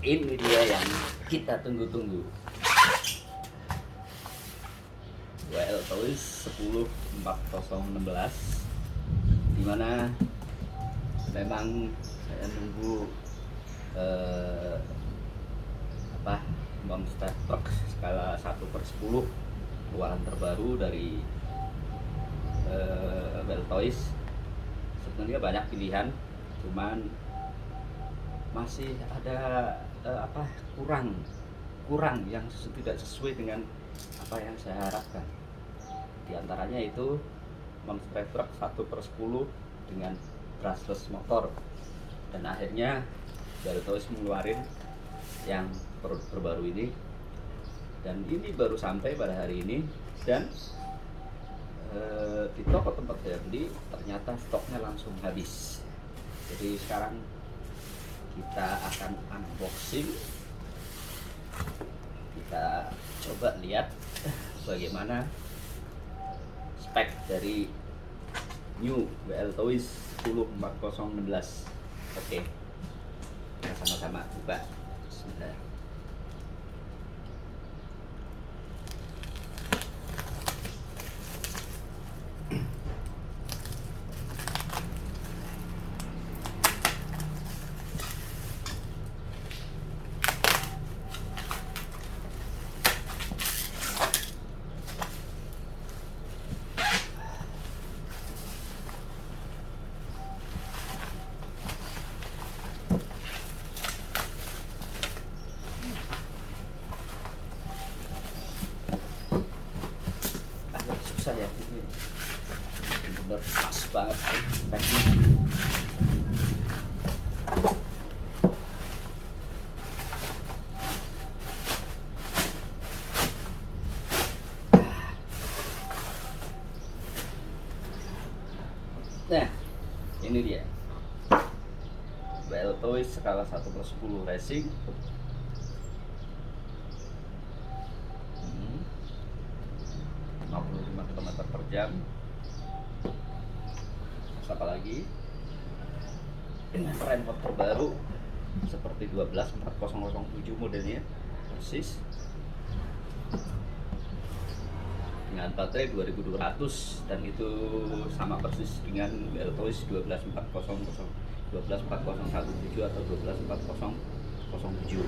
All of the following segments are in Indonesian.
Ini dia yang kita tunggu-tunggu. WL Toys 104016, dimana memang saya nunggu monster truck skala 1/10 keluaran terbaru dari WL Toys. Sebenarnya banyak pilihan, cuman masih ada kurang yang tidak sesuai dengan apa yang saya harapkan. Di antaranya itu monster truck 1/10 dengan brushless motor, dan akhirnya WL Toys mengeluarkan yang produk terbaru ini, dan ini baru sampai pada hari ini. Dan di toko tempat saya beli ternyata stoknya langsung habis. Jadi sekarang kita akan unboxing, kita coba lihat bagaimana spek dari new WL Toys 104016. Oke, kita sama-sama buka. Bismillah. Susah ya, ini benar pas banget speknya. Nah, ini dia WL Toys skala 1/10 racing. 55 km/jam. Apa lagi dengan remote terbaru seperti 124007 modelnya persis, dengan baterai 2200, dan itu sama persis dengan WL Toys 12401 atau 12407.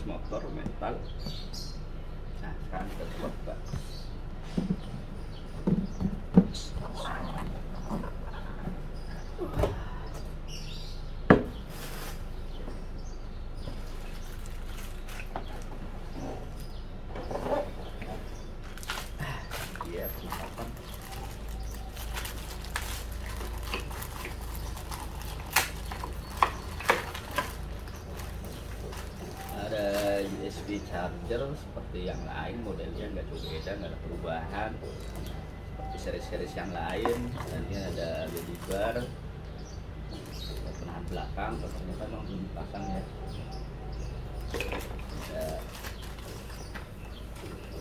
Motor metal. Nah, sekarang kita coba. Iya, penempatan. Ada USB charger seperti yang lain, modelnya nggak jauh beda, nggak ada perubahan seperti seri-seri yang lain. Dan ini ada LED bar, penahan belakang, ternyata memang belum dipasang ya. Ada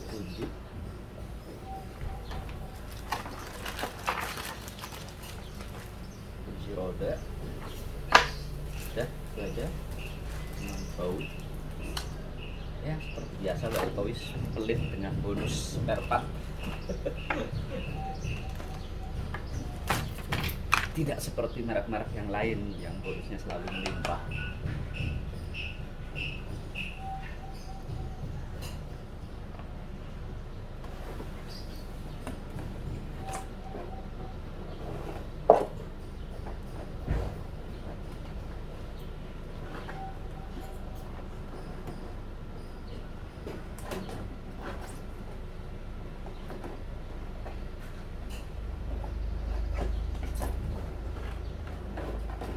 kunci, kunci roda, udah itu aja. Bau ya seperti biasa, WL Toys pelit dengan bonus spare part. Tidak seperti merek-merek yang lain yang bonusnya selalu melimpah.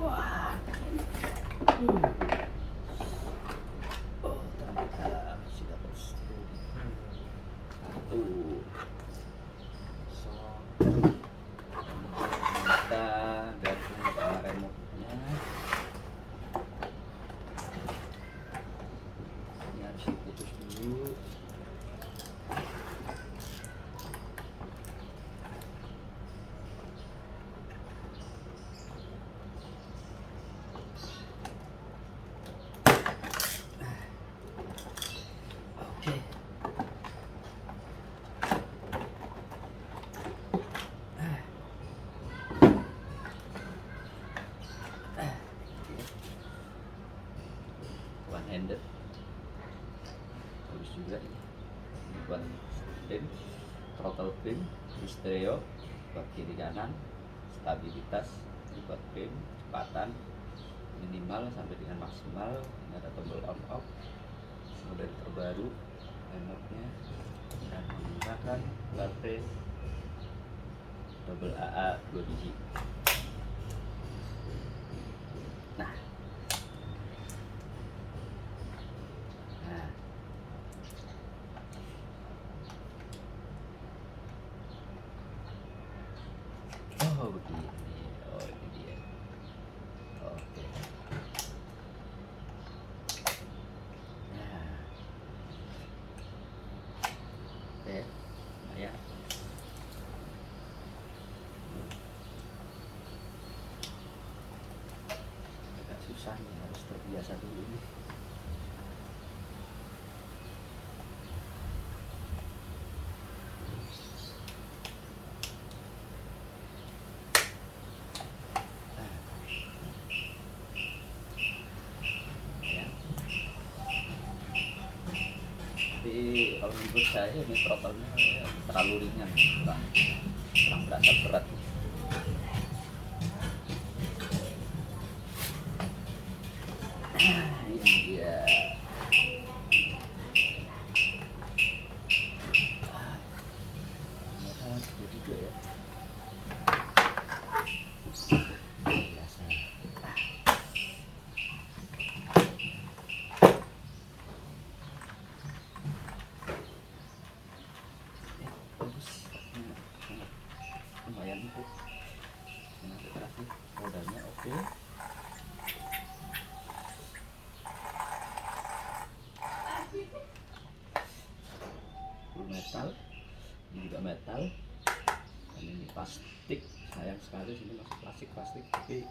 Wah. juga ini buat sprint, throttle beam, stereo buat kiri kanan, stabilitas buat beam, kecepatan minimal sampai dengan maksimal. Ini ada tombol on off, model terbaru remote-nya, dan menggunakan baterai double AA 2 biji. Nah, oh begini, oh ini dia. Oke. Nah, oke, ya. Agak susah nih, harus terbiasa dulu nih. Tapi kalau menurut saya ini throttle-nya terlalu ringan, kurang berasa berat. Ini dia. Ternyata juga ya. Biasa. Lumayan itu rodanya oke. Full metal, ini juga metal, dan ini plastik. Sayang sekali sini masih plastik, tapi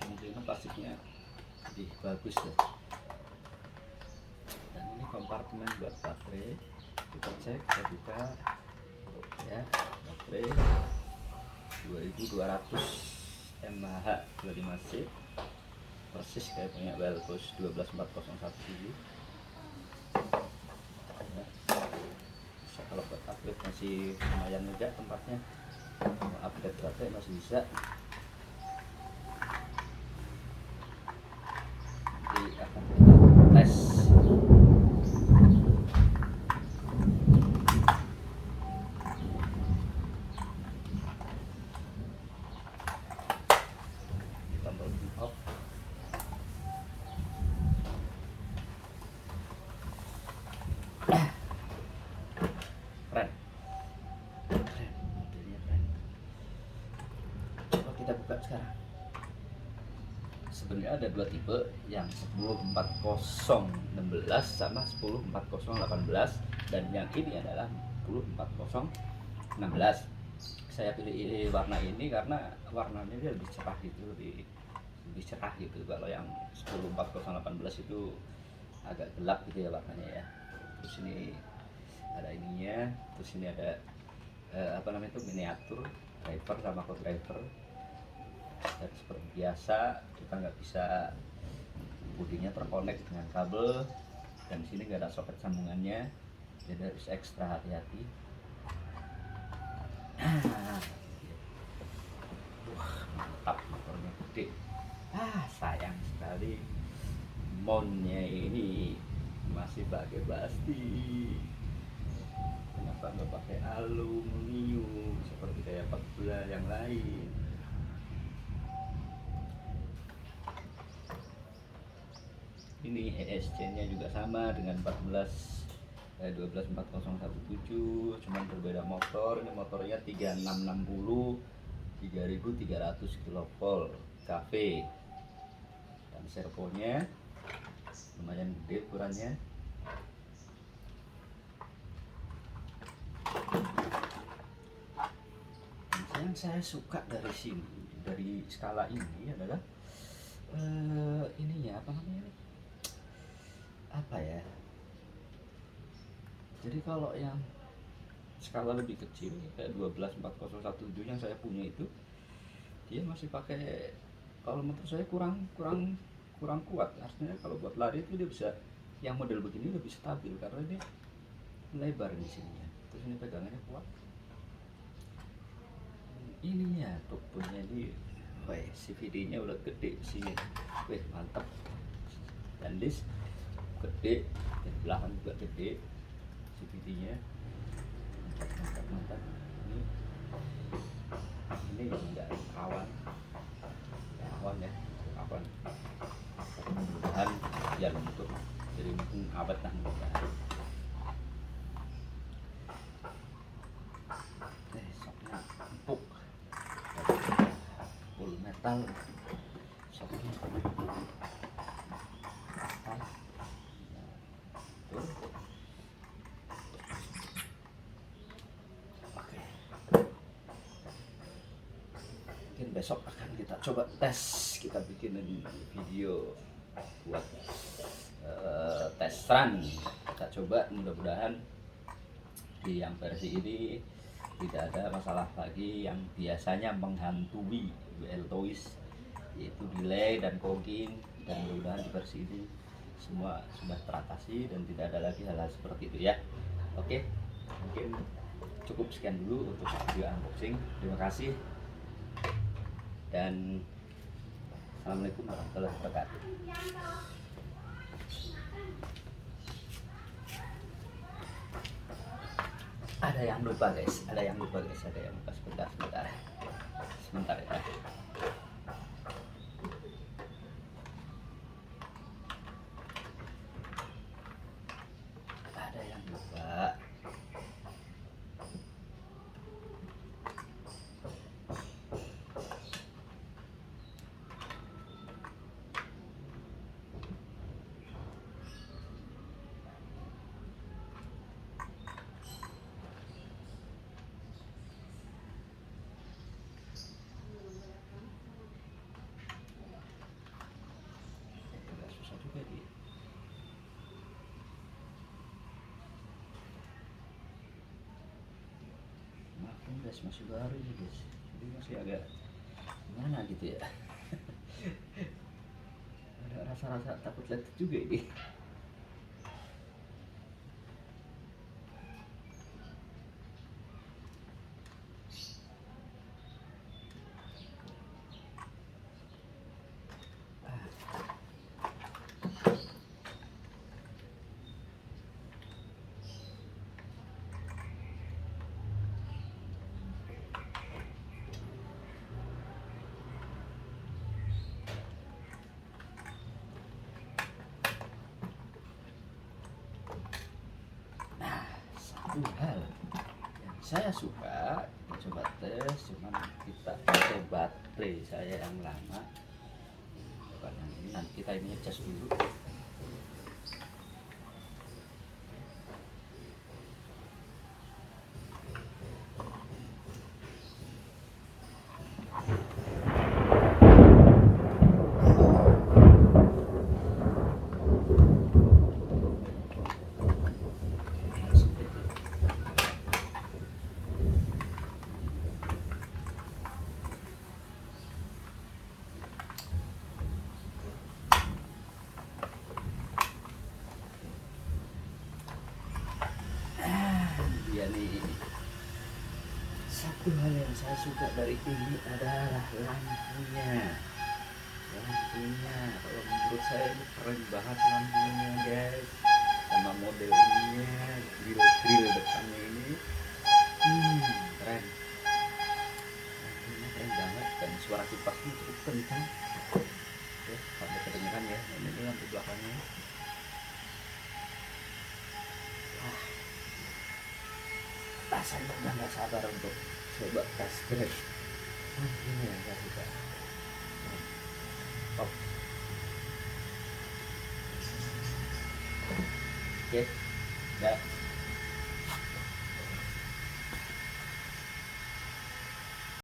kemungkinan plastiknya lebih bagus ya. Dan ini kompartemen buat baterai, kita cek, kita buka ya, baterai 2200 mAh 25C, persis kayak punya Wellbos 12401 ya. Bisa kalau buat upgrade masih lumayan juga tempatnya, mau upgrade baterai masih bisa. Nanti akan kita tes. Tombol off. Keren, modelnya keren. Coba kita buka sekarang. Sebenarnya ada dua tipe, yang 104016 sama 104018, dan yang ini adalah 104016. Saya pilih warna ini karena warnanya dia lebih cerah gitu, lebih cerah gitu. Kalau yang 104018 itu agak gelap gitu ya warnanya ya. Terus ini ada ininya, terus ini ada apa namanya itu, miniatur driver sama co-driver. Dan seperti biasa kita nggak bisa, bodinya terkonek dengan kabel, dan di sini nggak ada soket sambungannya, jadi harus ekstra hati-hati. Wah, mantap, motornya gede. Sayang sekali mounnya ini masih pakai plastik. Kenapa nggak pakai aluminium seperti kayak 14 yang lain? Ini ESC-nya juga sama dengan 1240117, cuman berbeda motor. Ini motornya 3660 3300 kV KV, dan servonya lumayan gede ukurannya. Yang saya suka dari sini, dari skala ini adalah ininya apa namanya, apa ya, jadi kalau yang skala lebih kecil kayak 1240117 yang saya punya itu, dia masih pakai, kalau menurut saya kurang kuat. Artinya kalau buat lari itu dia bisa yang model begini lebih stabil karena ini lebar di sininya, terus ini pegangannya kuat. Ininya toponya ini, weh, CVD nya udah gede sih, weh mantap. Dan disk gede, dan belakang juga gede CVD nya, mantap. Ini enggak awan ya, awan mudah-mudahan ya untuk jadi mungkin awet lah mudah-mudahan. Soknya empuk, full metal, soknya metal. Oke, mungkin besok akan kita coba tes, kita bikinin video buat tes run. Kita coba, mudah-mudahan di yang versi ini tidak ada masalah lagi yang biasanya menghantui WL Toys, yaitu delay dan fogging. Dan mudah-mudahan di versi ini semua sudah teratasi dan tidak ada lagi hal-hal seperti itu ya. Oke, mungkin cukup sekian dulu untuk video unboxing. Terima kasih dan assalamualaikum warahmatullahi wabarakatuh. Ada yang lupa guys, ada yang lupa sebentar ya. Ada yang lupa. Susah juga dia. Maafin guys, masih baru ini guys, jadi masih agak gimana gitu ya. Ada rasa-rasa takut letih juga ini. Satu hal yang saya suka, kita coba tes, cuman kita pakai baterai saya yang lama, bukan yang ini. Nanti kita ini ngecas dulu. Dia nih, satu hal yang saya suka dari ini adalah lampunya. Kalau menurut saya ini keren banget lampunya guys, sama model ininya, grill depannya ini, keren. Lampunya keren banget dan suara kipasnya cukup kencang. Oke, sampai kedengeran ya. Ini lampu belakangnya. Rasanya udah nggak sabar untuk coba tes drive. Ini yang saya suka. Top. Oke.